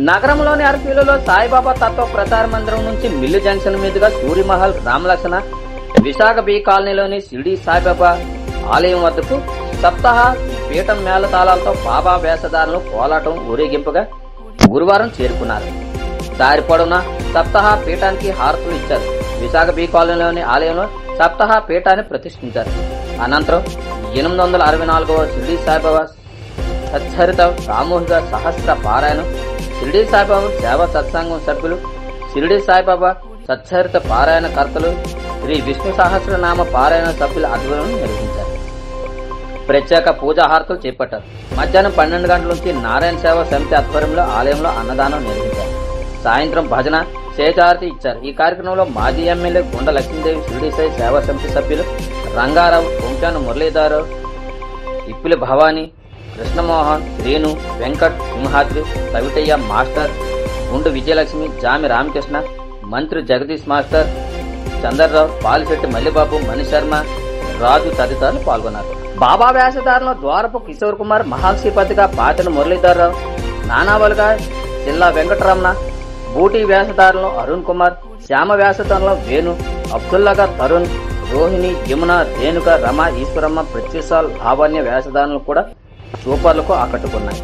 నగరంలోని అరకులలో సాయిబాబా తత్వ ప్రచార మందిరం నుంచి మిల్లు జంక్షన్ మీదుగా సూర్యమహల్ రామలక్ష్మణ విశాఖ బి కాలనీలోని షిరిడి సాయిబాబా ఆలయం వద్దకు సప్తాహ పీఠం మేళతాళాలతో బాబా వేషధారులు కోలాటం ఊరేగింపుగా గురువారం చేరుకున్నారు. దారి పొడవునా సప్తాహ పీఠానికి హారతులు ఇచ్చారు. విశాఖ బి కాలనీలోని ఆలయంలో సప్తాహ పీఠాన్ని ప్రతిష్ఠించారు. అనంతరం 864వ షిరిడి సాయిబాబా సచ్చరిత సామూహిక సహస్ర పారాయణం, షిరిడి సాయిబాబా సేవా సత్సంగం సభ్యులు, షిరిడి సాయిబాబా సచ్చరిత పారాయణ కర్తలు, శ్రీ విష్ణు సహస్రనామ పారాయణ సభ్యుల ఆధ్వర్యంలో నిర్వహించారు. ప్రత్యేక పూజా హారతులు చేపట్టారు. మధ్యాహ్నం 12 గంటల నుంచి నారాయణ సేవా సమితి ఆధ్వర్యంలో ఆలయంలో అన్నదానం నిర్వహించారు. సాయంత్రం భజన చేచారతి ఇచ్చారు. ఈ కార్యక్రమంలో మాజీ ఎమ్మెల్యే గుండ లక్ష్మీదేవి, షిరిడి సాయి సేవా సమితి సభ్యులు రంగారావు, కొంకాను మురళీధరరావు, ఇప్పిలి భవానీ, కృష్ణమోహన్, శ్రీను, వెంకట్, సింహాద్రి, సవిటయ్య మాస్టర్, గుండు విజయలక్ష్మి, జామి రామకృష్ణ, మంత్రి జగదీష్ మాస్టర్, చంద్రరావు, పాలిశెట్టి మల్లిబాబు, మణిశర్మ, రాజు తదితరులు పాల్గొన్నారు. బాబా వేషధారంలో ద్వారపు కిషోర్ కుమార్, మహాశ్రీపతిగా పాతిన మురళీధరరావు, నానావల్గా జిల్లా వెంకటరమణ, బూటీ వేషధారంలో అరుణ్ కుమార్, శ్యామ వేషధారంలో వేణు, అబ్దుల్లాగా తరుణ్, రోహిణి, యమున, రేణుక, రమ, ఈశ్వరమ్మ, ప్రత్యుషాల్, లావణ్య వేషధారణలు కూడా సూపర్లకు ఆకట్టుకున్నాయి.